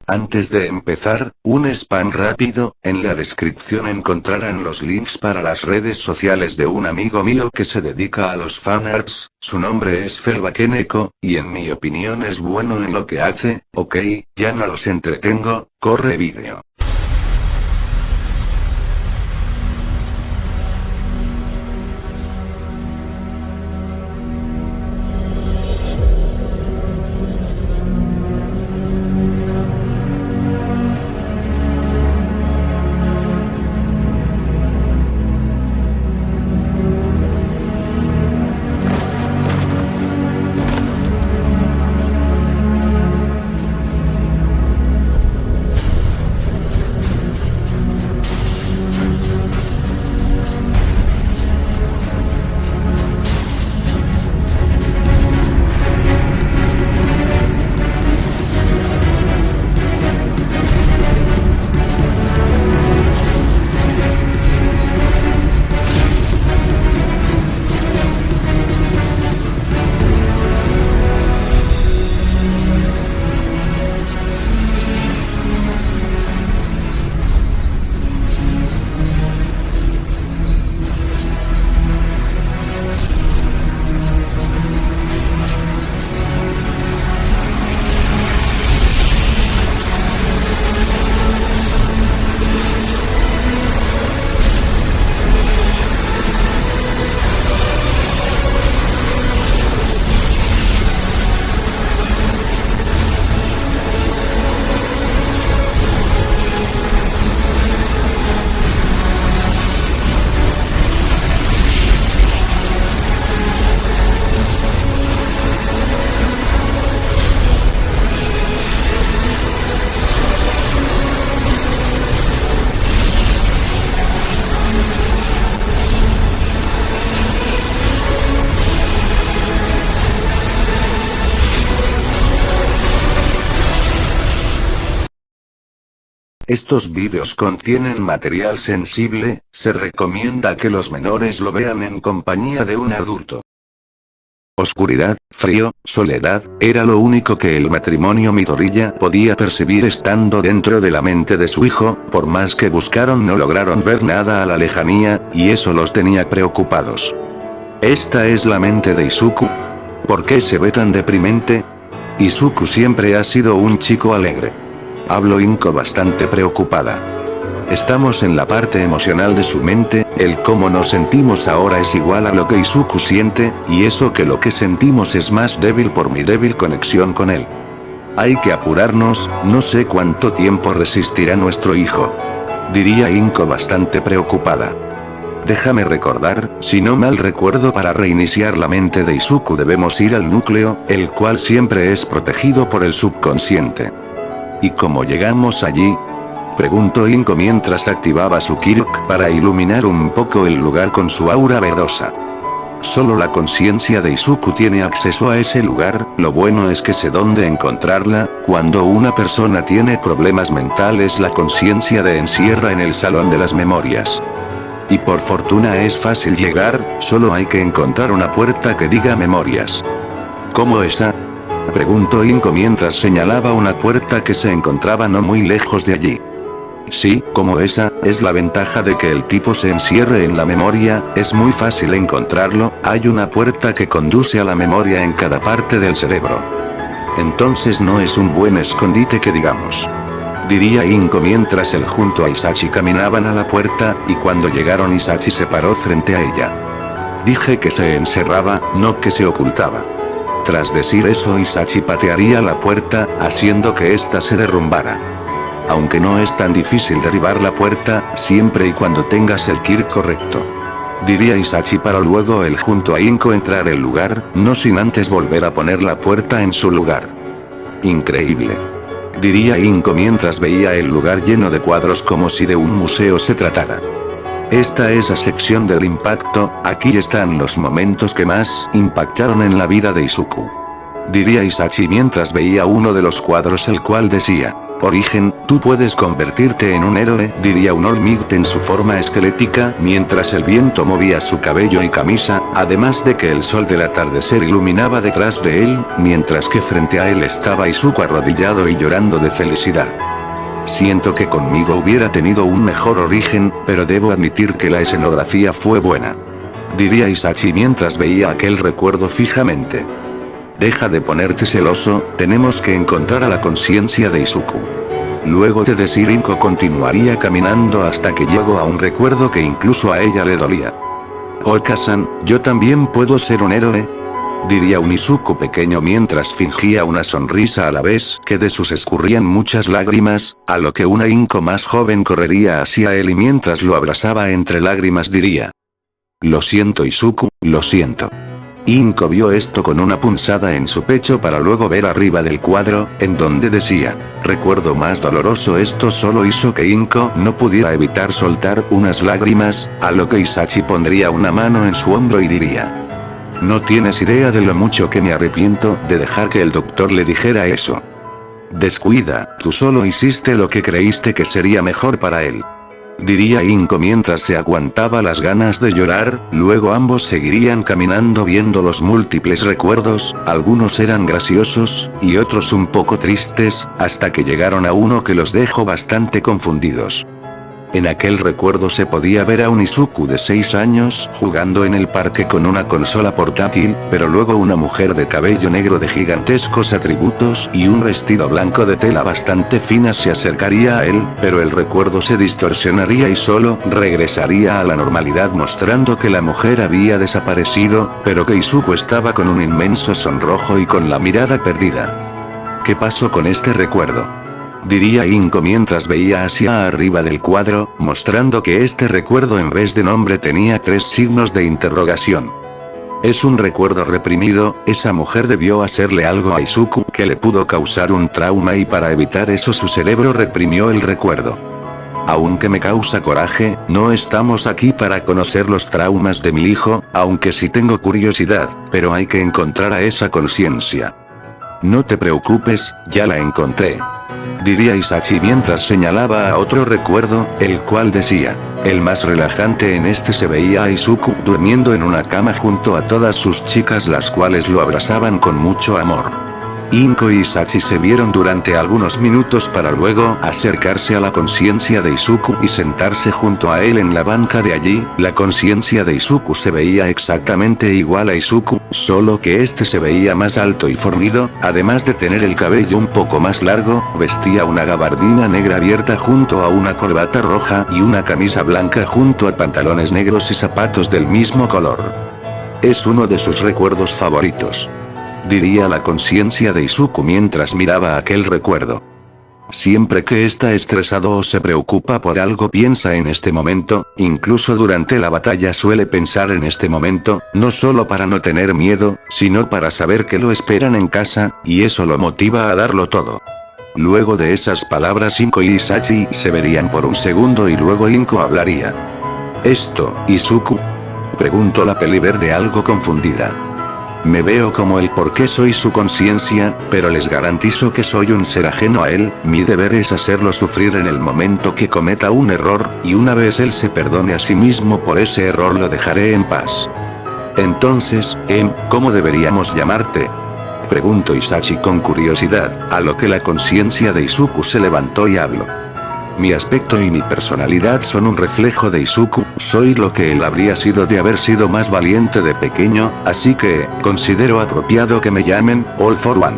Antes de empezar, un spam rápido, en la descripción encontrarán los links para las redes sociales de un amigo mío que se dedica a los fanarts, su nombre es Felbakeneko, y en mi opinión es bueno en lo que hace. Ok, ya no los entretengo, corre vídeo. Estos vídeos contienen material sensible, se recomienda que los menores lo vean en compañía de un adulto. Oscuridad, frío, soledad, era lo único que el matrimonio Midoriya podía percibir estando dentro de la mente de su hijo. Por más que buscaron no lograron ver nada a la lejanía, y eso los tenía preocupados. Esta es la mente de Izuku. ¿Por qué se ve tan deprimente? Izuku siempre ha sido un chico alegre. Habló Inko bastante preocupada. Estamos en la parte emocional de su mente, el cómo nos sentimos ahora es igual a lo que Izuku siente, y eso que lo que sentimos es más débil por mi débil conexión con él. Hay que apurarnos, no sé cuánto tiempo resistirá nuestro hijo. Diría Inko bastante preocupada. Déjame recordar, si no mal recuerdo, para reiniciar la mente de Izuku debemos ir al núcleo, el cual siempre es protegido por el subconsciente. ¿Y cómo llegamos allí? Preguntó Inko mientras activaba su Kirk para iluminar un poco el lugar con su aura verdosa. Solo la conciencia de Izuku tiene acceso a ese lugar, lo bueno es que sé dónde encontrarla. Cuando una persona tiene problemas mentales la conciencia de encierra en el salón de las memorias. Y por fortuna es fácil llegar, solo hay que encontrar una puerta que diga memorias. ¿Cómo esa? Preguntó Inko mientras señalaba una puerta que se encontraba no muy lejos de allí. Sí, como esa, es la ventaja de que el tipo se encierre en la memoria, es muy fácil encontrarlo, hay una puerta que conduce a la memoria en cada parte del cerebro. Entonces no es un buen escondite que digamos. Diría Inko mientras él junto a Isachi caminaban a la puerta, y cuando llegaron Isachi se paró frente a ella. Dije que se encerraba, no que se ocultaba. Tras decir eso Isachi patearía la puerta, haciendo que ésta se derrumbara. Aunque no es tan difícil derribar la puerta, siempre y cuando tengas el Kirk correcto. Diría Isachi para luego él junto a Inko entrar el lugar, no sin antes volver a poner la puerta en su lugar. Increíble. Diría Inko mientras veía el lugar lleno de cuadros como si de un museo se tratara. Esta es la sección del impacto, aquí están los momentos que más impactaron en la vida de Izuku. Diría Isachi mientras veía uno de los cuadros el cual decía, Origen, tú puedes convertirte en un héroe, diría un All Might en su forma esquelética mientras el viento movía su cabello y camisa, Además de que el sol del atardecer iluminaba detrás de él, mientras que frente a él estaba Izuku arrodillado y llorando de felicidad. Siento que conmigo hubiera tenido un mejor origen, pero debo admitir que la escenografía fue buena. Diría Isachi mientras veía aquel recuerdo fijamente. Deja de ponerte celoso, tenemos que encontrar a la conciencia de Izuku. Luego de decir Inko continuaría caminando hasta que llegó a un recuerdo que incluso a ella le dolía. Oka-san, ¿yo también puedo ser un héroe? Diría un Izuku pequeño mientras fingía una sonrisa a la vez que de sus escurrían muchas lágrimas, a lo que una Inko más joven correría hacia él y mientras lo abrazaba entre lágrimas diría. Lo siento Izuku, lo siento. Inko vio esto con una punzada en su pecho para luego ver arriba del cuadro, en donde decía, recuerdo más doloroso. Esto solo hizo que Inko no pudiera evitar soltar unas lágrimas, a lo que Isachi pondría una mano en su hombro y diría. No tienes idea de lo mucho que me arrepiento de dejar que el doctor le dijera eso. Descuida, tú solo hiciste lo que creíste que sería mejor para él. Diría Inko mientras se aguantaba las ganas de llorar, luego ambos seguirían caminando viendo los múltiples recuerdos, algunos eran graciosos, y otros un poco tristes, hasta que llegaron a uno que los dejó bastante confundidos. En aquel recuerdo se podía ver a un Izuku de 6 años jugando en el parque con una consola portátil, pero luego una mujer de cabello negro de gigantescos atributos y un vestido blanco de tela bastante fina se acercaría a él, pero el recuerdo se distorsionaría y solo regresaría a la normalidad mostrando que la mujer había desaparecido, pero que Izuku estaba con un inmenso sonrojo y con la mirada perdida. ¿Qué pasó con este recuerdo? Diría Inko mientras veía hacia arriba del cuadro, mostrando que este recuerdo en vez de nombre tenía 3 signos de interrogación. Es un recuerdo reprimido, esa mujer debió hacerle algo a Izuku que le pudo causar un trauma y para evitar eso su cerebro reprimió el recuerdo. Aunque me causa coraje, no estamos aquí para conocer los traumas de mi hijo, aunque sí tengo curiosidad, pero hay que encontrar a esa conciencia. No te preocupes, ya la encontré. Diría Isachi mientras señalaba a otro recuerdo, el cual decía. El más relajante en este se veía a Izuku durmiendo en una cama junto a todas sus chicas las cuales lo abrazaban con mucho amor. Inko y Isachi se vieron durante algunos minutos para luego acercarse a la conciencia de Izuku y sentarse junto a él en la banca de allí. La conciencia de Izuku se veía exactamente igual a Izuku, solo que este se veía más alto y fornido, además de tener el cabello un poco más largo, vestía una gabardina negra abierta junto a una corbata roja y una camisa blanca junto a pantalones negros y zapatos del mismo color. Es uno de sus recuerdos favoritos. Diría la conciencia de Izuku mientras miraba aquel recuerdo. Siempre que está estresado o se preocupa por algo piensa en este momento, incluso durante la batalla suele pensar en este momento, no solo para no tener miedo, sino para saber que lo esperan en casa, y eso lo motiva a darlo todo. Luego de esas palabras Inko y Isachi se verían por un segundo y luego Inko hablaría. ¿Esto, Izuku? Preguntó la peliverde algo confundida. Me veo como el por qué soy su conciencia, pero les garantizo que soy un ser ajeno a él, mi deber es hacerlo sufrir en el momento que cometa un error, y una vez él se perdone a sí mismo por ese error lo dejaré en paz. Entonces, ¿cómo deberíamos llamarte? Preguntó Isachi con curiosidad, a lo que la conciencia de Izuku se levantó y habló. Mi aspecto y mi personalidad son un reflejo de Izuku, soy lo que él habría sido de haber sido más valiente de pequeño, así que, considero apropiado que me llamen, All for One.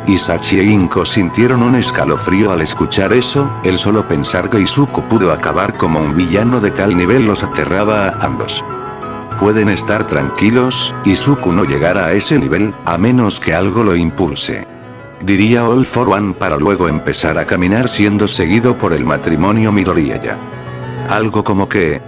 Isachi e Inko sintieron un escalofrío al escuchar eso, el solo pensar que Izuku pudo acabar como un villano de tal nivel los aterraba a ambos. Pueden estar tranquilos, Izuku no llegará a ese nivel, a menos que algo lo impulse. Diría All for One para luego empezar a caminar siendo seguido por el matrimonio Midoriya. Algo como que...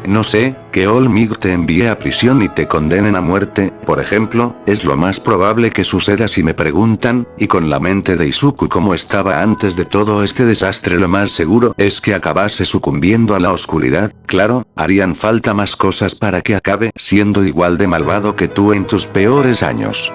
No sé, que All Mig te envíe a prisión y te condenen a muerte, por ejemplo, es lo más probable que suceda si me preguntan, y con la mente de Izuku como estaba antes de todo este desastre lo más seguro es que acabase sucumbiendo a la oscuridad, claro, harían falta más cosas para que acabe siendo igual de malvado que tú en tus peores años.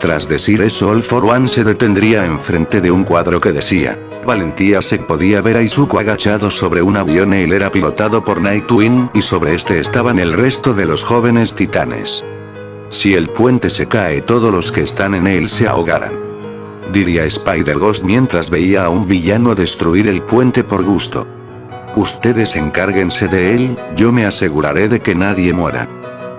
Tras decir eso All for One se detendría enfrente de un cuadro que decía, valentía se podía ver a Izuku agachado sobre un avión. Él era pilotado por Nightwing y sobre este estaban el resto de los jóvenes titanes. Si el puente se cae, todos los que están en él se ahogarán, diría Spider-Ghost mientras veía a un villano destruir el puente por gusto. Ustedes encárguense de él, yo me aseguraré de que nadie muera.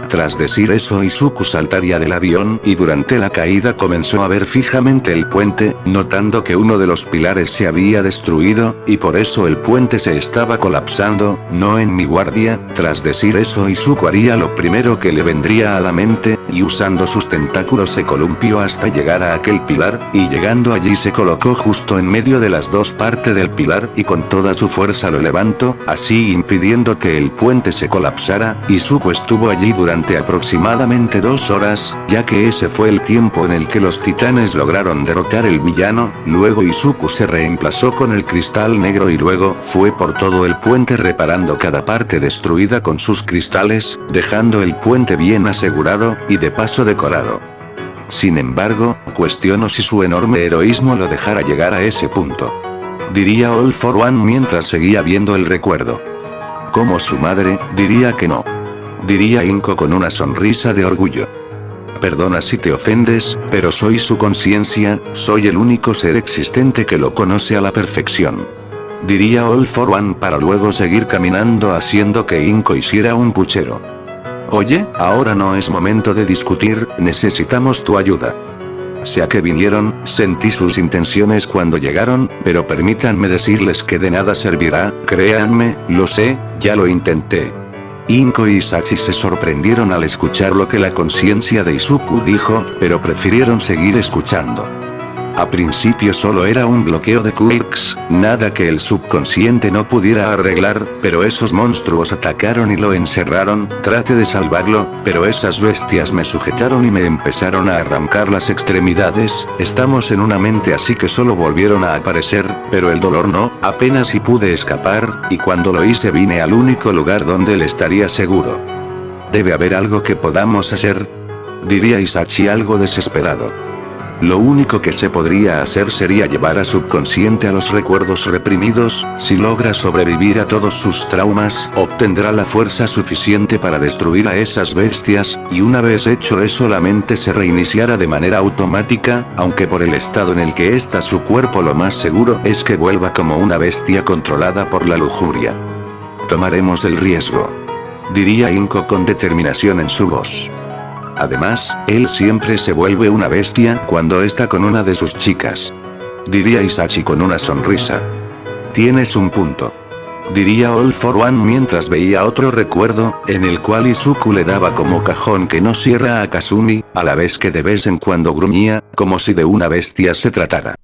Tras decir eso, Izuku saltaría del avión y durante la caída comenzó a ver fijamente el puente, notando que uno de los pilares se había destruido, y por eso el puente se estaba colapsando. No en mi guardia. Tras decir eso, Izuku haría lo primero que le vendría a la mente, y usando sus tentáculos se columpió hasta llegar a aquel pilar, y llegando allí se colocó justo en medio de las dos partes del pilar y con toda su fuerza lo levantó, así impidiendo que el puente se colapsara. Izuku estuvo allí durante aproximadamente 2 horas, ya que ese fue el tiempo en el que los titanes lograron derrotar el villano. Luego Izuku se reemplazó con el cristal negro y luego fue por todo el puente reparando cada parte destruida con sus cristales, dejando el puente bien asegurado y de paso decorado. Sin embargo, cuestiono si su enorme heroísmo lo dejara llegar a ese punto, diría All for One mientras seguía viendo el recuerdo. Como su madre, diría que no, diría Inko con una sonrisa de orgullo. Perdona si te ofendes, pero soy su conciencia, soy el único ser existente que lo conoce a la perfección, diría All for One para luego seguir caminando haciendo que Inko hiciera un puchero. Oye, ahora no es momento de discutir, necesitamos tu ayuda. Sé a qué vinieron, sentí sus intenciones cuando llegaron, pero permítanme decirles que de nada servirá, créanme, lo sé, ya lo intenté. Inko y Sachi se sorprendieron al escuchar lo que la conciencia de Izuku dijo, pero prefirieron seguir escuchando. A principio solo era un bloqueo de quirks, nada que el subconsciente no pudiera arreglar, pero esos monstruos atacaron y lo encerraron. Traté de salvarlo, pero esas bestias me sujetaron y me empezaron a arrancar las extremidades. Estamos en una mente así que solo volvieron a aparecer, pero el dolor no, apenas si pude escapar, y cuando lo hice vine al único lugar donde él estaría seguro. Debe haber algo que podamos hacer, diría Isachi algo desesperado. Lo único que se podría hacer sería llevar a subconsciente a los recuerdos reprimidos. Si logra sobrevivir a todos sus traumas, obtendrá la fuerza suficiente para destruir a esas bestias, y una vez hecho eso la mente se reiniciará de manera automática, aunque por el estado en el que está su cuerpo lo más seguro es que vuelva como una bestia controlada por la lujuria. Tomaremos el riesgo, diría Inko con determinación en su voz. Además, él siempre se vuelve una bestia cuando está con una de sus chicas, diría Isachi con una sonrisa. Tienes un punto, diría All for One mientras veía otro recuerdo, en el cual Izuku le daba como cajón que no cierra a Kasumi, a la vez que de vez en cuando gruñía, como si de una bestia se tratara.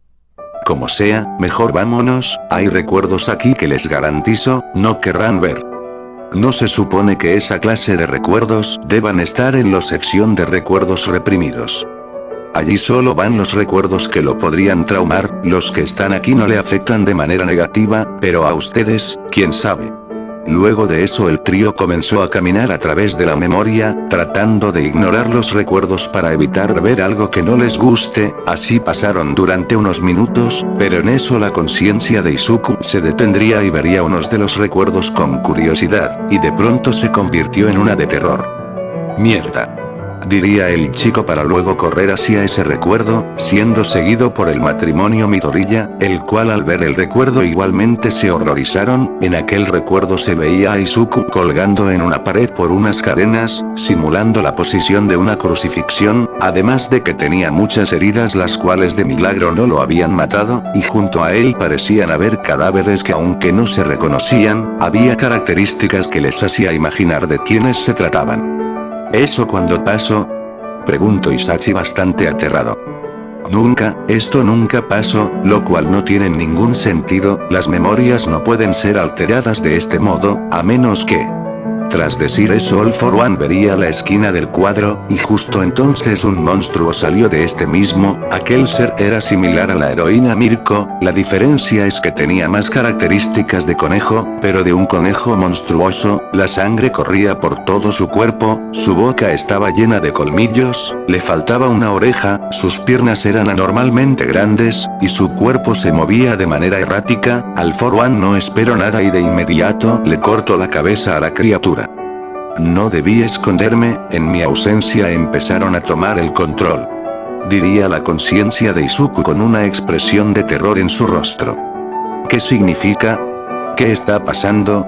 Como sea, mejor vámonos, hay recuerdos aquí que les garantizo, no querrán ver. ¿No se supone que esa clase de recuerdos deban estar en la sección de recuerdos reprimidos? Allí solo van los recuerdos que lo podrían traumar, los que están aquí no le afectan de manera negativa, pero a ustedes, quién sabe. Luego de eso el trío comenzó a caminar a través de la memoria, tratando de ignorar los recuerdos para evitar ver algo que no les guste. Así pasaron durante unos minutos, pero en eso la conciencia de Izuku se detendría y vería unos de los recuerdos con curiosidad, y de pronto se convirtió en una de terror. Mierda, diría el chico para luego correr hacia ese recuerdo, siendo seguido por el matrimonio Midoriya, el cual al ver el recuerdo igualmente se horrorizaron. En aquel recuerdo se veía a Izuku colgando en una pared por unas cadenas, simulando la posición de una crucifixión, además de que tenía muchas heridas las cuales de milagro no lo habían matado, y junto a él parecían haber cadáveres que aunque no se reconocían, había características que les hacía imaginar de quiénes se trataban. ¿Eso cuándo pasó?, preguntó Isachi bastante aterrado. Nunca, esto nunca pasó, lo cual no tiene ningún sentido, las memorias no pueden ser alteradas de este modo, a menos que... Tras decir eso All for One vería la esquina del cuadro, y justo entonces un monstruo salió de este mismo. Aquel ser era similar a la heroína Mirko, la diferencia es que tenía más características de conejo, pero de un conejo monstruoso. La sangre corría por todo su cuerpo, su boca estaba llena de colmillos, le faltaba una oreja, sus piernas eran anormalmente grandes, y su cuerpo se movía de manera errática. All For One no esperó nada y de inmediato le cortó la cabeza a la criatura. No debí esconderme, en mi ausencia empezaron a tomar el control. Diría la conciencia de Izuku con una expresión de terror en su rostro. ¿Qué significa? ¿Qué está pasando?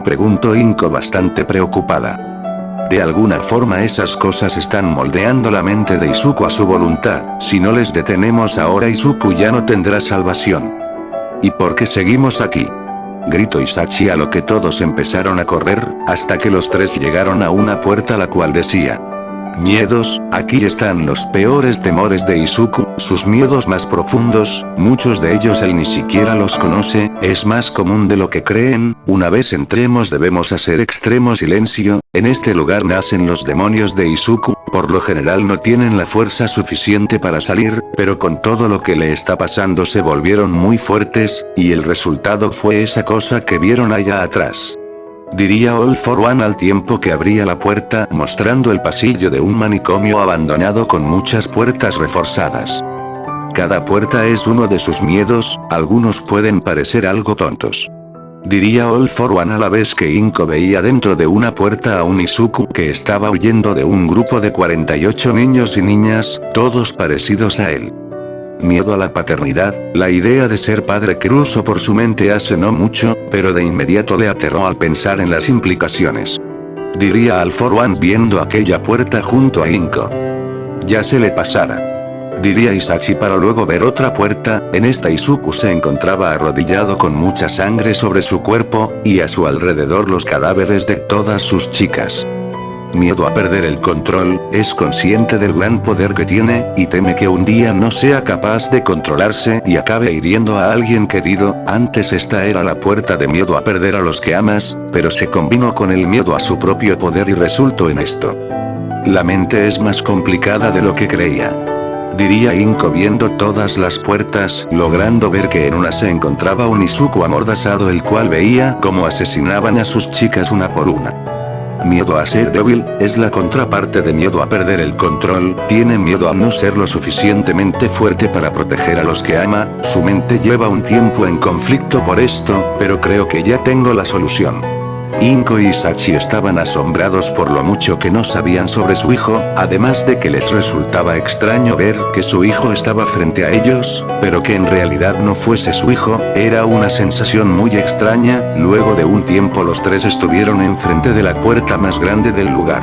Preguntó Inko bastante preocupada. De alguna forma esas cosas están moldeando la mente de Izuku a su voluntad. Si no les detenemos ahora, Izuku ya no tendrá salvación. ¿Y por qué seguimos aquí?, gritó Isachi, a lo que todos empezaron a correr, hasta que los tres llegaron a una puerta la cual decía: miedos. Aquí están los peores temores de Izuku, sus miedos más profundos, muchos de ellos él ni siquiera los conoce, es más común de lo que creen. Una vez entremos debemos hacer extremo silencio, en este lugar nacen los demonios de Izuku, por lo general no tienen la fuerza suficiente para salir, pero con todo lo que le está pasando se volvieron muy fuertes, y el resultado fue esa cosa que vieron allá atrás. Diría All For One al tiempo que abría la puerta, mostrando el pasillo de un manicomio abandonado con muchas puertas reforzadas. Cada puerta es uno de sus miedos, algunos pueden parecer algo tontos. Diría All For One a la vez que Inko veía dentro de una puerta a un Izuku que estaba huyendo de un grupo de 48 niños y niñas, todos parecidos a él. Miedo a la paternidad, la idea de ser padre cruzó por su mente hace no mucho, pero de inmediato le aterró al pensar en las implicaciones. Diría All For One viendo aquella puerta junto a Inko. Ya se le pasará. Diría Isachi para luego ver otra puerta. En esta Izuku se encontraba arrodillado con mucha sangre sobre su cuerpo, y a su alrededor los cadáveres de todas sus chicas. Miedo a perder el control, es consciente del gran poder que tiene, y teme que un día no sea capaz de controlarse y acabe hiriendo a alguien querido. Antes esta era la puerta de miedo a perder a los que amas, pero se combinó con el miedo a su propio poder y resultó en esto. La mente es más complicada de lo que creía. Diría Inko viendo todas las puertas, logrando ver que en una se encontraba un Izuku amordazado, el cual veía cómo asesinaban a sus chicas una por una. Miedo a ser débil, es la contraparte de miedo a perder el control, tiene miedo a no ser lo suficientemente fuerte para proteger a los que ama, su mente lleva un tiempo en conflicto por esto, pero creo que ya tengo la solución. Inko y Isachi estaban asombrados por lo mucho que no sabían sobre su hijo, además de que les resultaba extraño ver que su hijo estaba frente a ellos, pero que en realidad no fuese su hijo, era una sensación muy extraña. Luego de un tiempo los tres estuvieron enfrente de la puerta más grande del lugar.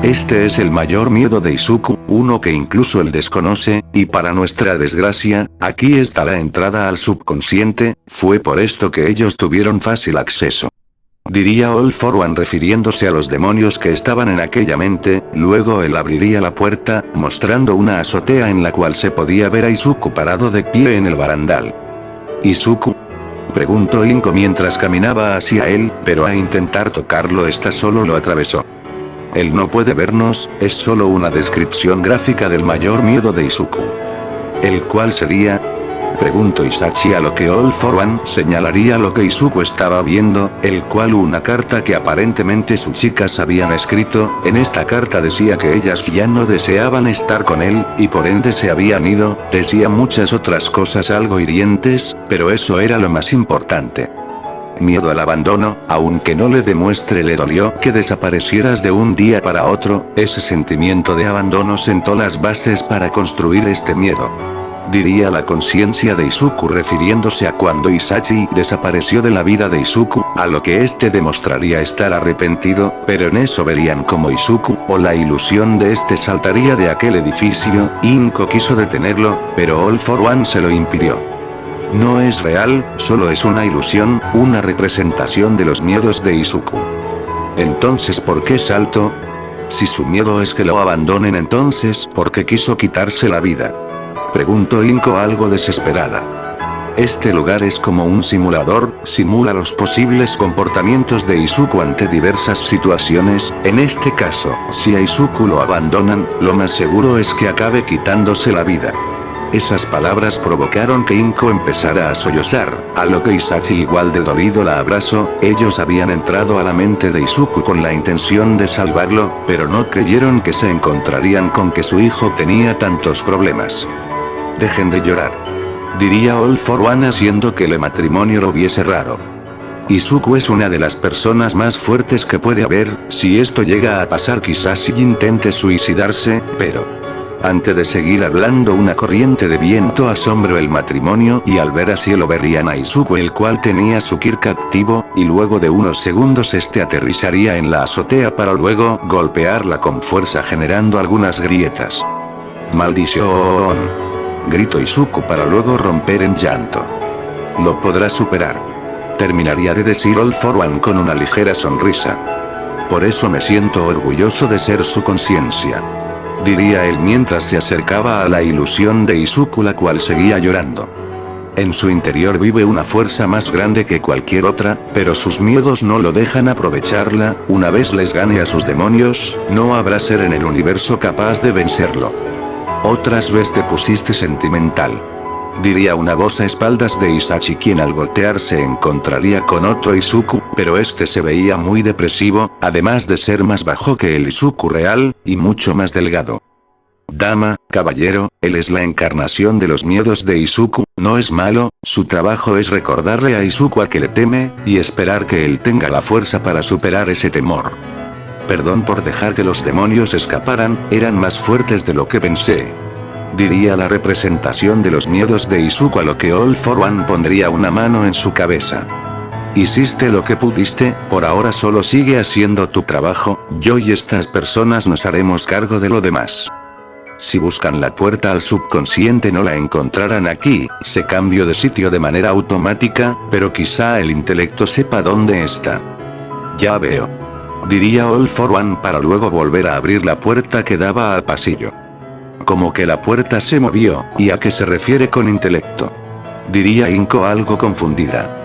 Este es el mayor miedo de Izuku, uno que incluso él desconoce, y para nuestra desgracia, aquí está la entrada al subconsciente, fue por esto que ellos tuvieron fácil acceso. Diría All For One refiriéndose a los demonios que estaban en aquella mente. Luego él abriría la puerta, mostrando una azotea en la cual se podía ver a Izuku parado de pie en el barandal. ¿Izuku?, preguntó Inko mientras caminaba hacia él, pero a intentar tocarlo esta solo lo atravesó. Él no puede vernos, es solo una descripción gráfica del mayor miedo de Izuku. ¿El cual sería?, preguntó Isachi, a lo que All For One señalaría lo que Izuku estaba viendo, el cual una carta que aparentemente sus chicas habían escrito. En esta carta decía que ellas ya no deseaban estar con él, y por ende se habían ido. Decía muchas otras cosas algo hirientes, pero eso era lo más importante. Miedo al abandono, aunque no le demuestre, le dolió que desaparecieras de un día para otro. Ese sentimiento de abandono sentó las bases para construir este miedo. Diría la conciencia de Izuku refiriéndose a cuando Isachi desapareció de la vida de Izuku, a lo que este demostraría estar arrepentido, pero en eso verían como Izuku, o la ilusión de este, saltaría de aquel edificio. Inko quiso detenerlo, pero All For One se lo impidió. No es real, solo es una ilusión, una representación de los miedos de Izuku. Entonces, ¿por qué saltó? Si su miedo es que lo abandonen, entonces, ¿por qué quiso quitarse la vida?, preguntó Inko algo desesperada. Este lugar es como un simulador, simula los posibles comportamientos de Izuku ante diversas situaciones. En este caso, si a Izuku lo abandonan, lo más seguro es que acabe quitándose la vida. Esas palabras provocaron que Inko empezara a sollozar, a lo que Isachi igual de dolido la abrazó. Ellos habían entrado a la mente de Izuku con la intención de salvarlo, pero no creyeron que se encontrarían con que su hijo tenía tantos problemas. Dejen de llorar, diría All for One haciendo que el matrimonio lo viese raro. Izuku es una de las personas más fuertes que puede haber. Si esto llega a pasar quizás si intente suicidarse, pero... Antes de seguir hablando, una corriente de viento asombró el matrimonio y al ver a cielo verían a Izuku, el cual tenía su Kirka activo, y luego de unos segundos este aterrizaría en la azotea para luego golpearla con fuerza generando algunas grietas. ¡Maldición!, gritó Izuku para luego romper en llanto. Lo podrá superar, terminaría de decir All for One con una ligera sonrisa. Por eso me siento orgulloso de ser su conciencia, diría él mientras se acercaba a la ilusión de Izuku, la cual seguía llorando. En su interior vive una fuerza más grande que cualquier otra, pero sus miedos no lo dejan aprovecharla. Una vez les gane a sus demonios, no habrá ser en el universo capaz de vencerlo. Otras vez te pusiste sentimental, diría una voz a espaldas de Isachi, quien al voltear se encontraría con otro Izuku, pero este se veía muy depresivo, además de ser más bajo que el Izuku real, y mucho más delgado. Dama, caballero, él es la encarnación de los miedos de Izuku, no es malo, su trabajo es recordarle a Izuku a que le teme, y esperar que él tenga la fuerza para superar ese temor. Perdón por dejar que los demonios escaparan, eran más fuertes de lo que pensé, diría la representación de los miedos de Izuku, a lo que All for One pondría una mano en su cabeza. Hiciste lo que pudiste, por ahora solo sigue haciendo tu trabajo, yo y estas personas nos haremos cargo de lo demás. Si buscan la puerta al subconsciente no la encontrarán aquí, se cambió de sitio de manera automática, pero quizá el intelecto sepa dónde está. Ya veo, diría All for One para luego volver a abrir la puerta que daba al pasillo. Como que la puerta se movió, ¿y a qué se refiere con intelecto?, diría Inko algo confundida.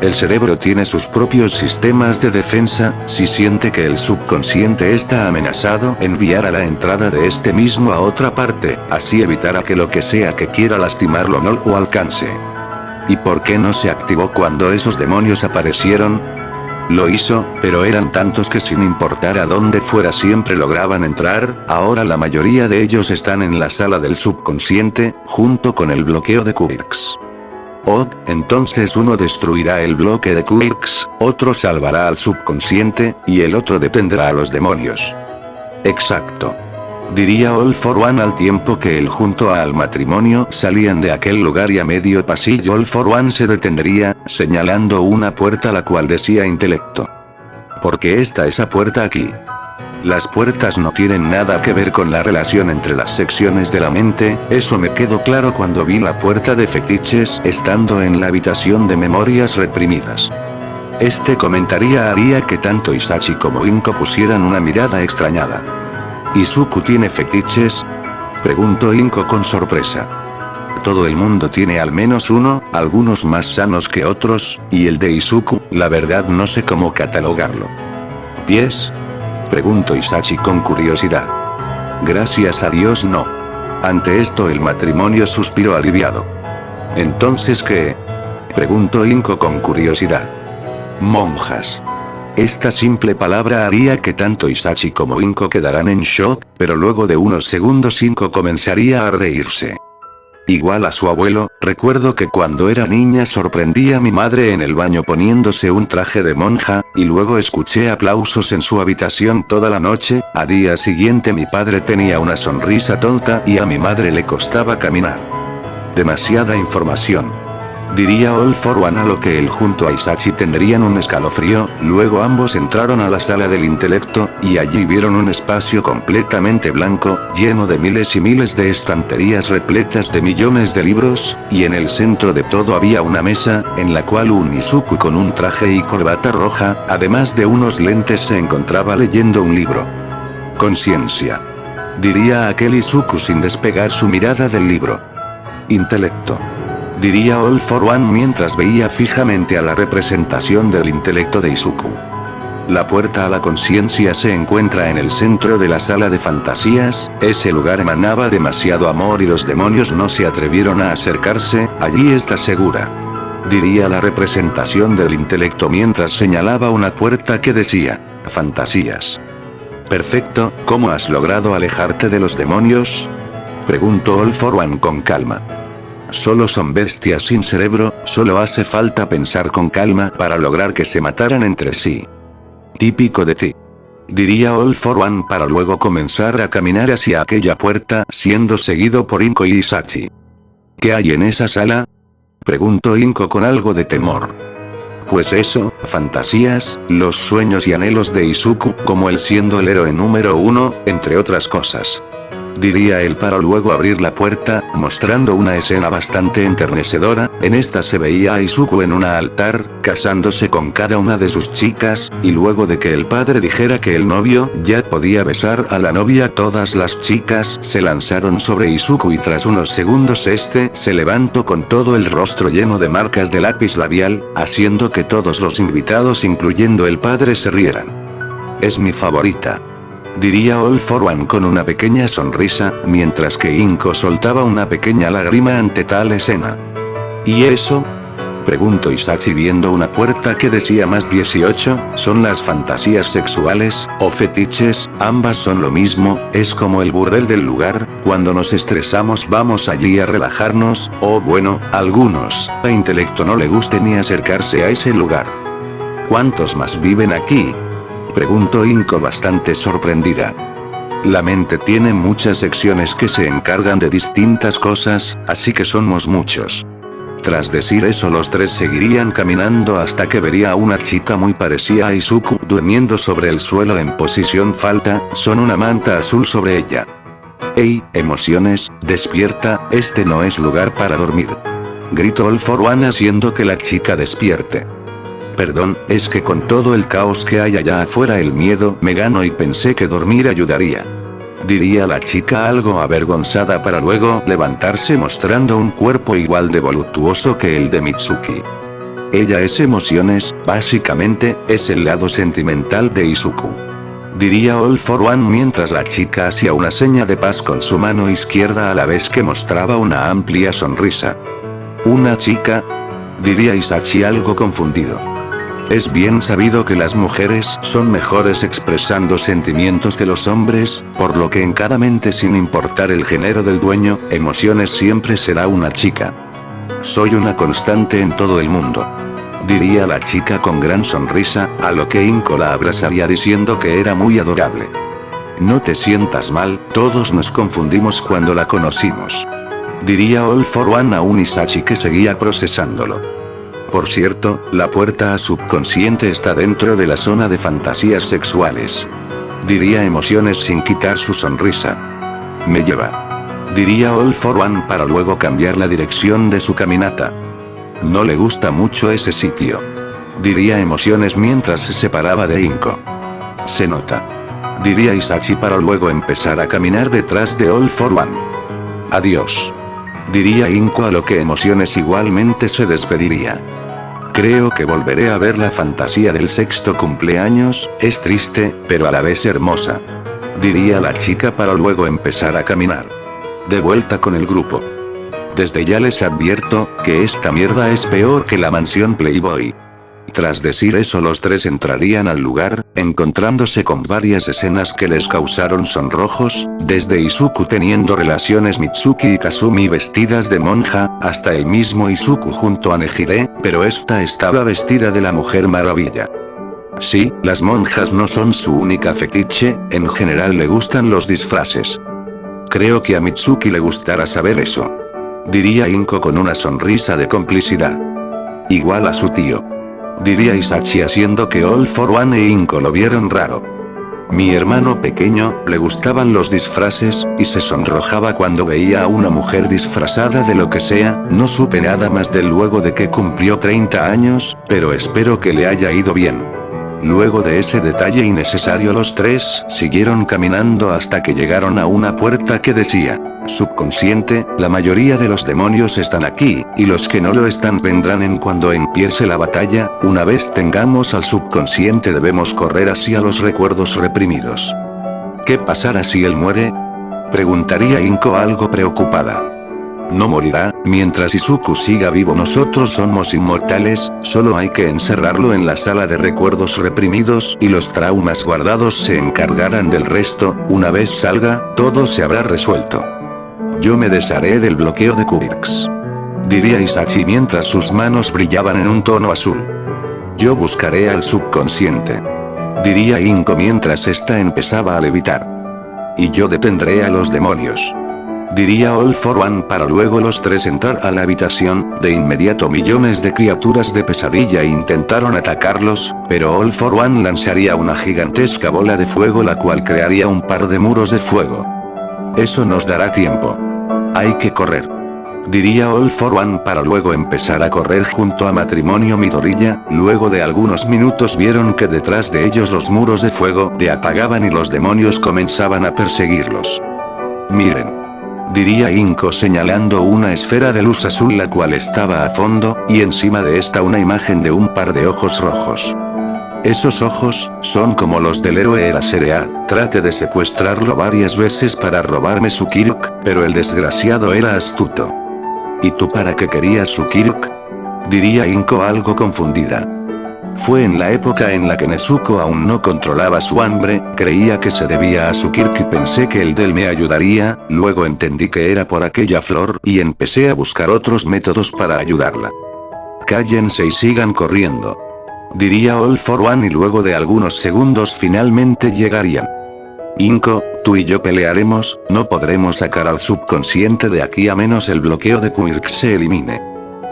El cerebro tiene sus propios sistemas de defensa, si siente que el subconsciente está amenazado, enviará la entrada de este mismo a otra parte, así evitará que lo que sea que quiera lastimarlo no lo alcance. ¿Y por qué no se activó cuando esos demonios aparecieron? Lo hizo, pero eran tantos que sin importar a dónde fuera siempre lograban entrar. Ahora la mayoría de ellos están en la sala del subconsciente, junto con el bloqueo de Quirks. Oh, entonces uno destruirá el bloque de Quirks, otro salvará al subconsciente, y el otro detendrá a los demonios. Exacto, diría All for One al tiempo que él junto al matrimonio salían de aquel lugar, y a medio pasillo All for One se detendría, señalando una puerta la cual decía intelecto. ¿Por qué está esa puerta aquí? Las puertas no tienen nada que ver con la relación entre las secciones de la mente, eso me quedó claro cuando vi la puerta de fetiches estando en la habitación de memorias reprimidas. Este comentario haría que tanto Isachi como Inko pusieran una mirada extrañada. ¿Izuku tiene fetiches?, preguntó Inko con sorpresa. Todo el mundo tiene al menos uno, algunos más sanos que otros, y el de Izuku, la verdad no sé cómo catalogarlo. ¿Pies?, preguntó Isachi con curiosidad. Gracias a Dios no. Ante esto el matrimonio suspiró aliviado. ¿Entonces qué?, preguntó Inko con curiosidad. Monjas. Esta simple palabra haría que tanto Isachi como Inko quedaran en shock, pero luego de unos segundos Inko comenzaría a reírse. Igual a su abuelo, recuerdo que cuando era niña sorprendí a mi madre en el baño poniéndose un traje de monja, y luego escuché aplausos en su habitación toda la noche. Al día siguiente mi padre tenía una sonrisa tonta y a mi madre le costaba caminar. Demasiada información, diría All for One, a lo que él junto a Isachi tendrían un escalofrío. Luego ambos entraron a la sala del intelecto, y allí vieron un espacio completamente blanco, lleno de miles y miles de estanterías repletas de millones de libros, y en el centro de todo había una mesa, en la cual un Izuku con un traje y corbata roja, además de unos lentes, se encontraba leyendo un libro. Conciencia, diría aquel Izuku sin despegar su mirada del libro. Intelecto, diría All for One mientras veía fijamente a la representación del intelecto de Izuku. La puerta a la conciencia se encuentra en el centro de la sala de fantasías, ese lugar emanaba demasiado amor y los demonios no se atrevieron a acercarse, allí está segura. Diría la representación del intelecto mientras señalaba una puerta que decía, fantasías. Perfecto, ¿cómo has logrado alejarte de los demonios? Preguntó All for One con calma. Solo son bestias sin cerebro, solo hace falta pensar con calma para lograr que se mataran entre sí. Típico de ti. Diría All for One para luego comenzar a caminar hacia aquella puerta, siendo seguido por Inko y Isachi. ¿Qué hay en esa sala? Preguntó Inko con algo de temor. Pues eso, fantasías, los sueños y anhelos de Izuku, como él siendo el héroe número 1, entre otras cosas. Diría él para luego abrir la puerta, mostrando una escena bastante enternecedora. En esta se veía a Izuku en un altar, casándose con cada una de sus chicas, y luego de que el padre dijera que el novio ya podía besar a la novia, todas las chicas se lanzaron sobre Izuku y tras unos segundos este se levantó con todo el rostro lleno de marcas de lápiz labial, haciendo que todos los invitados incluyendo el padre se rieran. Es mi favorita. Diría All for One con una pequeña sonrisa, mientras que Inko soltaba una pequeña lágrima ante tal escena. ¿Y eso? Preguntó Isachi viendo una puerta que decía más 18, ¿son las fantasías sexuales, o fetiches? Ambas son lo mismo, es como el burdel del lugar, cuando nos estresamos vamos allí a relajarnos, o bueno, algunos, a intelecto no le guste ni acercarse a ese lugar. ¿Cuántos más viven aquí? Preguntó Inko bastante sorprendida. La mente tiene muchas secciones que se encargan de distintas cosas, así que somos muchos. Tras decir eso los tres seguirían caminando hasta que vería a una chica muy parecida a Izuku durmiendo sobre el suelo en posición falta, con una manta azul sobre ella. ¡Ey, emociones, despierta, este no es lugar para dormir! Gritó All for One haciendo que la chica despierte. Perdón, es que con todo el caos que hay allá afuera el miedo me ganó y pensé que dormir ayudaría. Diría la chica algo avergonzada para luego levantarse mostrando un cuerpo igual de voluptuoso que el de Mitsuki. Ella es emociones, básicamente, es el lado sentimental de Izuku. Diría All for One mientras la chica hacía una seña de paz con su mano izquierda a la vez que mostraba una amplia sonrisa. ¿Una chica? Diría Isachi algo confundido. Es bien sabido que las mujeres son mejores expresando sentimientos que los hombres, por lo que en cada mente sin importar el género del dueño, emociones siempre será una chica. Soy una constante en todo el mundo. Diría la chica con gran sonrisa, a lo que Inko la abrazaría diciendo que era muy adorable. No te sientas mal, todos nos confundimos cuando la conocimos. Diría All for One a un Isachi que seguía procesándolo. Por cierto, la puerta a subconsciente está dentro de la zona de fantasías sexuales. Diría emociones sin quitar su sonrisa. Me lleva. Diría All for One para luego cambiar la dirección de su caminata. No le gusta mucho ese sitio. Diría emociones mientras se separaba de Inko. Se nota. Diría Isachi para luego empezar a caminar detrás de All for One. Adiós. Diría Inko a lo que emociones igualmente se despediría. Creo que volveré a ver la fantasía del sexto cumpleaños, es triste, pero a la vez hermosa. Diría la chica para luego empezar a caminar. De vuelta con el grupo. Desde ya les advierto, que esta mierda es peor que la mansión Playboy. Tras decir eso los tres entrarían al lugar, encontrándose con varias escenas que les causaron sonrojos, desde Izuku teniendo relaciones Mitsuki y Kazumi vestidas de monja, hasta el mismo Izuku junto a Nejire, pero esta estaba vestida de la Mujer Maravilla. Sí, las monjas no son su única fetiche, en general le gustan los disfraces. Creo que a Mitsuki le gustará saber eso. Diría Inko con una sonrisa de complicidad. Igual a su tío. Diría Isachi haciendo que All for One e Inko lo vieron raro. Mi hermano pequeño, le gustaban los disfraces, y se sonrojaba cuando veía a una mujer disfrazada de lo que sea, no supe nada más de luego de que cumplió 30 años, pero espero que le haya ido bien. Luego de ese detalle innecesario los tres siguieron caminando hasta que llegaron a una puerta que decía Subconsciente, la mayoría de los demonios están aquí, y los que no lo están vendrán en cuando empiece la batalla. Una vez tengamos al subconsciente debemos correr hacia los recuerdos reprimidos. ¿Qué pasará si él muere? Preguntaría Inko algo preocupada. No morirá, mientras Izuku siga vivo nosotros somos inmortales, solo hay que encerrarlo en la sala de recuerdos reprimidos y los traumas guardados se encargarán del resto. Una vez salga, todo se habrá resuelto. Yo me desharé del bloqueo de Quirks, diría Isachi mientras sus manos brillaban en un tono azul. Yo buscaré al subconsciente, diría Inko mientras ésta empezaba a levitar. Y yo detendré a los demonios, diría All for One para luego los tres entrar a la habitación. De inmediato millones de criaturas de pesadilla intentaron atacarlos, pero All for One lanzaría una gigantesca bola de fuego la cual crearía un par de muros de fuego. Eso nos dará tiempo. Hay que correr, diría All for One para luego empezar a correr junto a Matrimonio Midoriya. Luego de algunos minutos vieron que detrás de ellos los muros de fuego se apagaban y los demonios comenzaban a perseguirlos. Miren, diría Inko señalando una esfera de luz azul la cual estaba a fondo, y encima de esta una imagen de un par de ojos rojos. Esos ojos, son como los del héroe Eraserhead. Trate de secuestrarlo varias veces para robarme su Kirk, pero el desgraciado era astuto. ¿Y tú para qué querías su Kirk? Diría Inko algo confundida. Fue en la época en la que Nezuko aún no controlaba su hambre, creía que se debía a su Kirk y pensé que el de él me ayudaría, luego entendí que era por aquella flor y empecé a buscar otros métodos para ayudarla. Cállense y sigan corriendo, diría All for One y luego de algunos segundos finalmente llegarían. Inko, tú y yo pelearemos, no podremos sacar al subconsciente de aquí a menos el bloqueo de Quirk se elimine,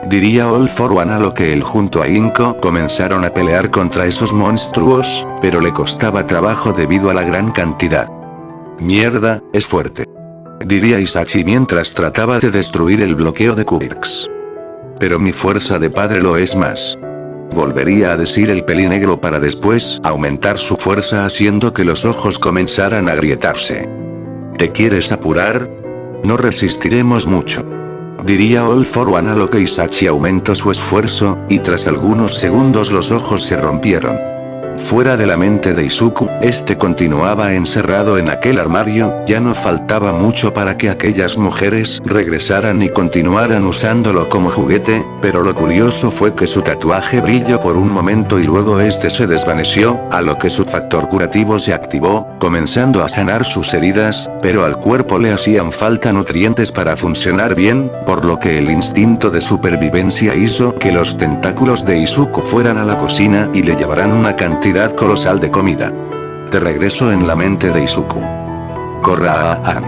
diría All for One a lo que él junto a Inko comenzaron a pelear contra esos monstruos, pero le costaba trabajo debido a la gran cantidad. Mierda, es fuerte, diría Isachi mientras trataba de destruir el bloqueo de Quirks. Pero mi fuerza de padre lo es más, volvería a decir el pelinegro para después aumentar su fuerza haciendo que los ojos comenzaran a agrietarse. ¿Te quieres apurar? No resistiremos mucho, diría All for One a lo que Isachi aumentó su esfuerzo, y tras algunos segundos los ojos se rompieron. Fuera de la mente de Izuku, este continuaba encerrado en aquel armario, ya no faltaba mucho para que aquellas mujeres regresaran y continuaran usándolo como juguete, pero lo curioso fue que su tatuaje brilló por un momento y luego este se desvaneció, a lo que su factor curativo se activó, comenzando a sanar sus heridas, pero al cuerpo le hacían falta nutrientes para funcionar bien, por lo que el instinto de supervivencia hizo que los tentáculos de Izuku fueran a la cocina y le llevaran una cantidad colosal de comida. De regreso en la mente de Izuku. ¡Corran!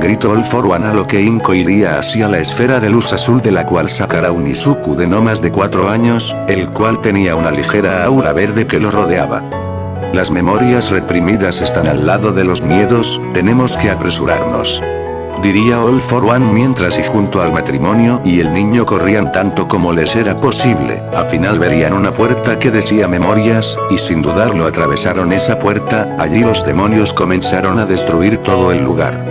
Gritó All for One a lo que Inko iría hacia la esfera de luz azul de la cual sacará un Izuku de no más de 4 años, el cual tenía una ligera aura verde que lo rodeaba. Las memorias reprimidas están al lado de los miedos, tenemos que apresurarnos, diría All for One mientras y junto al matrimonio y el niño corrían tanto como les era posible. Al final verían una puerta que decía memorias, y sin dudarlo atravesaron esa puerta. Allí los demonios comenzaron a destruir todo el lugar.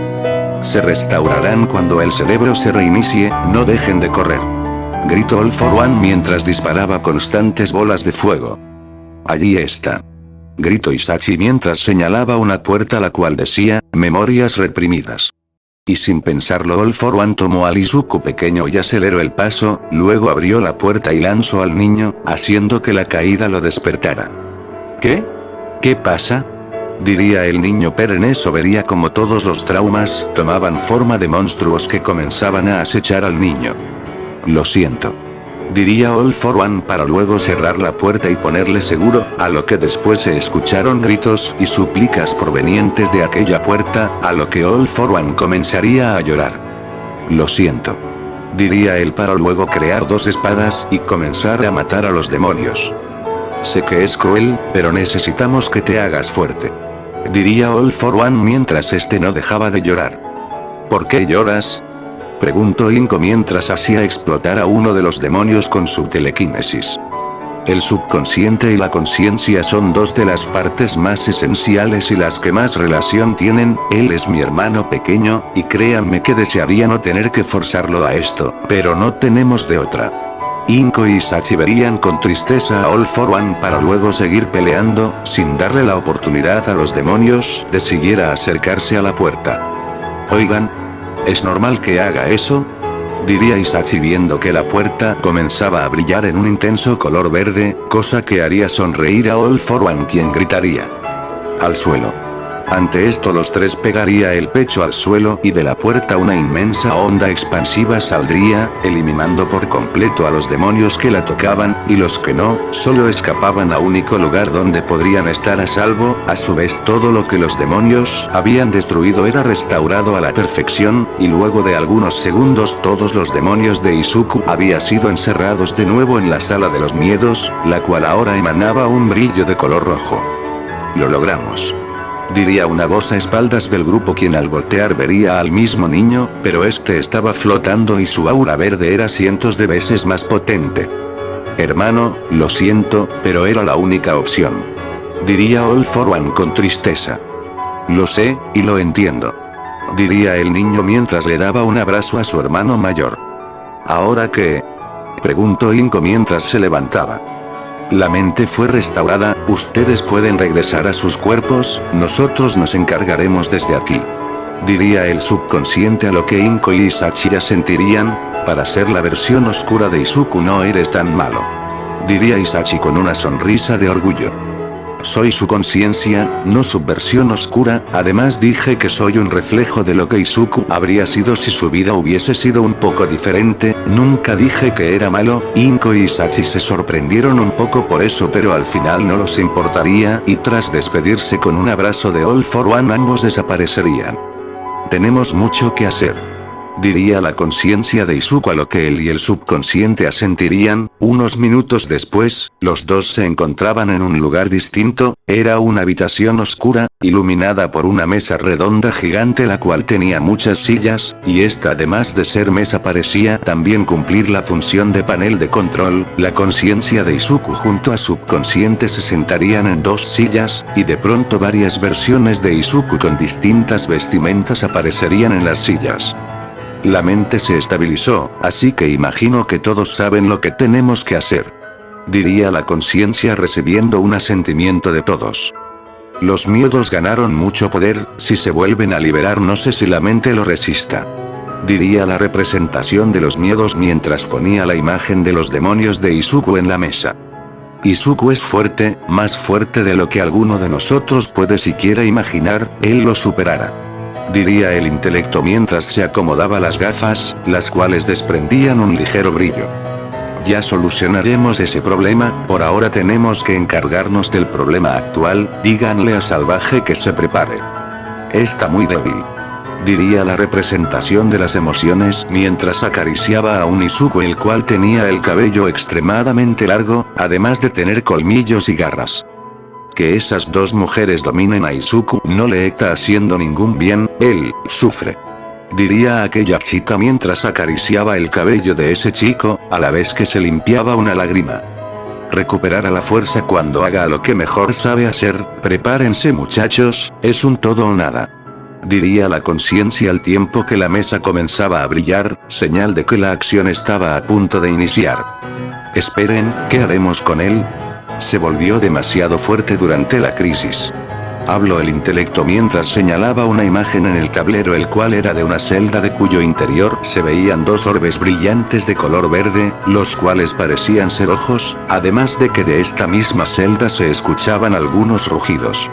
Se restaurarán cuando el cerebro se reinicie, no dejen de correr, gritó All for One mientras disparaba constantes bolas de fuego. Allí está, gritó Isachi mientras señalaba una puerta la cual decía, memorias reprimidas. Y sin pensarlo All for One tomó al Izuku pequeño y aceleró el paso, luego abrió la puerta y lanzó al niño, haciendo que la caída lo despertara. ¿Qué? ¿Qué pasa? Diría el niño, pero en eso vería como todos los traumas tomaban forma de monstruos que comenzaban a acechar al niño. Lo siento, diría All for One para luego cerrar la puerta y ponerle seguro, a lo que después se escucharon gritos y súplicas provenientes de aquella puerta, a lo que All for One comenzaría a llorar. Lo siento, diría él para luego crear 2 espadas y comenzar a matar a los demonios. Sé que es cruel, pero necesitamos que te hagas fuerte, diría All for One mientras este no dejaba de llorar. ¿Por qué lloras?, preguntó Inko mientras hacía explotar a uno de los demonios con su telequinesis. El subconsciente y la conciencia son dos de las partes más esenciales y las que más relación tienen. Él es mi hermano pequeño, y créanme que desearía no tener que forzarlo a esto, pero no tenemos de otra. Inko y Sachi verían con tristeza a All for One para luego seguir peleando, sin darle la oportunidad a los demonios de siquiera acercarse a la puerta. Oigan, ¿es normal que haga eso?, diría Isachi viendo que la puerta comenzaba a brillar en un intenso color verde, cosa que haría sonreír a All for One, quien gritaría: ¡al suelo! Ante esto los tres pegaría el pecho al suelo y de la puerta una inmensa onda expansiva saldría, eliminando por completo a los demonios que la tocaban, y los que no, solo escapaban a único lugar donde podrían estar a salvo. A su vez todo lo que los demonios habían destruido era restaurado a la perfección, y luego de algunos segundos todos los demonios de Izuku habían sido encerrados de nuevo en la sala de los miedos, la cual ahora emanaba un brillo de color rojo. Lo logramos, diría una voz a espaldas del grupo, quien al voltear vería al mismo niño, pero este estaba flotando y su aura verde era cientos de veces más potente. Hermano, lo siento, pero era la única opción, diría All for One con tristeza. Lo sé, y lo entiendo, diría el niño mientras le daba un abrazo a su hermano mayor. ¿Ahora qué?, preguntó Inko mientras se levantaba. La mente fue restaurada, ustedes pueden regresar a sus cuerpos, nosotros nos encargaremos desde aquí, diría el subconsciente, a lo que Inko y Isachi asentirían. Para ser la versión oscura de Izuku no eres tan malo, diría Isachi con una sonrisa de orgullo. Soy su conciencia, no su versión oscura, además dije que soy un reflejo de lo que Izuku habría sido si su vida hubiese sido un poco diferente, nunca dije que era malo. Inko y Isachi se sorprendieron un poco por eso, pero al final no los importaría, y tras despedirse con un abrazo de All for One ambos desaparecerían. Tenemos mucho que hacer, diría la conciencia de Izuku, a lo que él y el subconsciente asentirían. Unos minutos después, los dos se encontraban en un lugar distinto. Era una habitación oscura, iluminada por una mesa redonda gigante, la cual tenía muchas sillas, y esta, además de ser mesa, parecía también cumplir la función de panel de control. La conciencia de Izuku junto a subconsciente se sentarían en dos sillas, y de pronto varias versiones de Izuku con distintas vestimentas aparecerían en las sillas. La mente se estabilizó, así que imagino que todos saben lo que tenemos que hacer, diría la conciencia recibiendo un asentimiento de todos. Los miedos ganaron mucho poder, si se vuelven a liberar no sé si la mente lo resista, diría la representación de los miedos mientras ponía la imagen de los demonios de Izuku en la mesa. Izuku es fuerte, más fuerte de lo que alguno de nosotros puede siquiera imaginar, él lo superará, diría el intelecto mientras se acomodaba las gafas, las cuales desprendían un ligero brillo. Ya solucionaremos ese problema, por ahora tenemos que encargarnos del problema actual. Díganle a Salvaje que se prepare. Está muy débil, diría la representación de las emociones mientras acariciaba a un Izuku el cual tenía el cabello extremadamente largo, además de tener colmillos y garras. Que esas dos mujeres dominen a Izuku no le está haciendo ningún bien, él sufre, diría aquella chica mientras acariciaba el cabello de ese chico, a la vez que se limpiaba una lágrima. Recuperará la fuerza cuando haga lo que mejor sabe hacer. Prepárense muchachos, es un todo o nada, diría la conciencia al tiempo que la mesa comenzaba a brillar, señal de que la acción estaba a punto de iniciar. Esperen, ¿qué haremos con él? Se volvió demasiado fuerte durante la crisis, habló el intelecto mientras señalaba una imagen en el tablero, el cual era de una celda de cuyo interior se veían dos orbes brillantes de color verde, los cuales parecían ser ojos, además de que de esta misma celda se escuchaban algunos rugidos.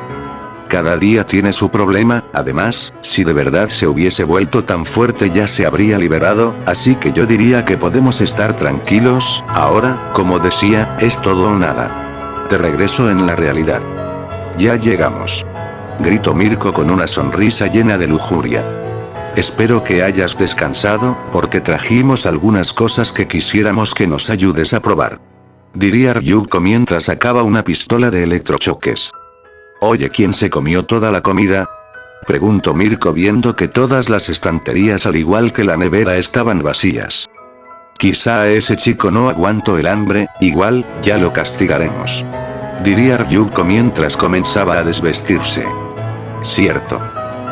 Cada día tiene su problema, además, si de verdad se hubiese vuelto tan fuerte ya se habría liberado, así que yo diría que podemos estar tranquilos. Ahora, como decía, es todo o nada. De regreso en la realidad. Ya llegamos, gritó Mirko con una sonrisa llena de lujuria. Espero que hayas descansado, porque trajimos algunas cosas que quisiéramos que nos ayudes a probar, diría Ryuko mientras sacaba una pistola de electrochoques. Oye, ¿quién se comió toda la comida?, preguntó Mirko viendo que todas las estanterías al igual que la nevera estaban vacías. Quizá a ese chico no aguanto el hambre, igual, ya lo castigaremos. Diría Ryuko mientras comenzaba a desvestirse. Cierto.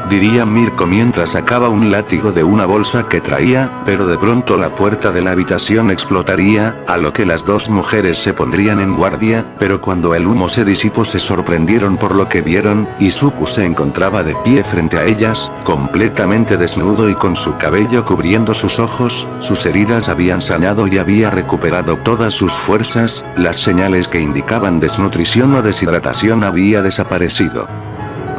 Diría Mirko mientras sacaba un látigo de una bolsa que traía, pero de pronto la puerta de la habitación explotaría, a lo que las dos mujeres se pondrían en guardia, pero cuando el humo se disipó se sorprendieron por lo que vieron. Izuku se encontraba de pie frente a ellas, completamente desnudo y con su cabello cubriendo sus ojos. Sus heridas habían sanado y había recuperado todas sus fuerzas, las señales que indicaban desnutrición o deshidratación había desaparecido.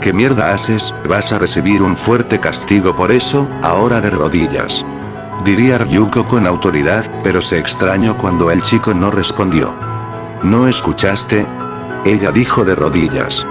¿Qué mierda haces? Vas a recibir un fuerte castigo por eso, ahora de rodillas. Diría Ryuko con autoridad, pero se extrañó cuando el chico no respondió. ¿No escuchaste? Ella dijo de rodillas.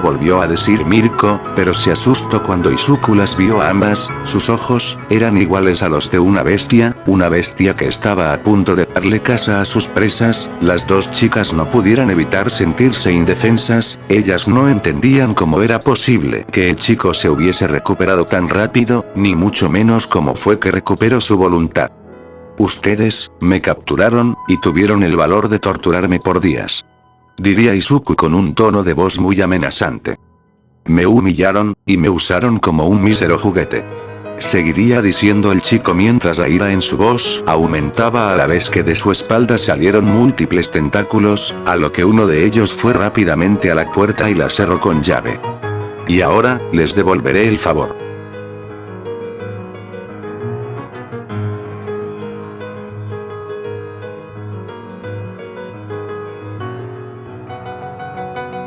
Volvió a decir Mirko, pero se asustó cuando Izuku las vio a ambas. Sus ojos eran iguales a los de una bestia que estaba a punto de darle caza a sus presas. Las dos chicas no pudieran evitar sentirse indefensas. Ellas no entendían cómo era posible que el chico se hubiese recuperado tan rápido, ni mucho menos cómo fue que recuperó su voluntad. Ustedes me capturaron y tuvieron el valor de torturarme por días. Diría Izuku con un tono de voz muy amenazante. Me humillaron, y me usaron como un mísero juguete. Seguiría diciendo el chico mientras la ira en su voz aumentaba a la vez que de su espalda salieron múltiples tentáculos, a lo que uno de ellos fue rápidamente a la puerta y la cerró con llave. Y ahora, les devolveré el favor.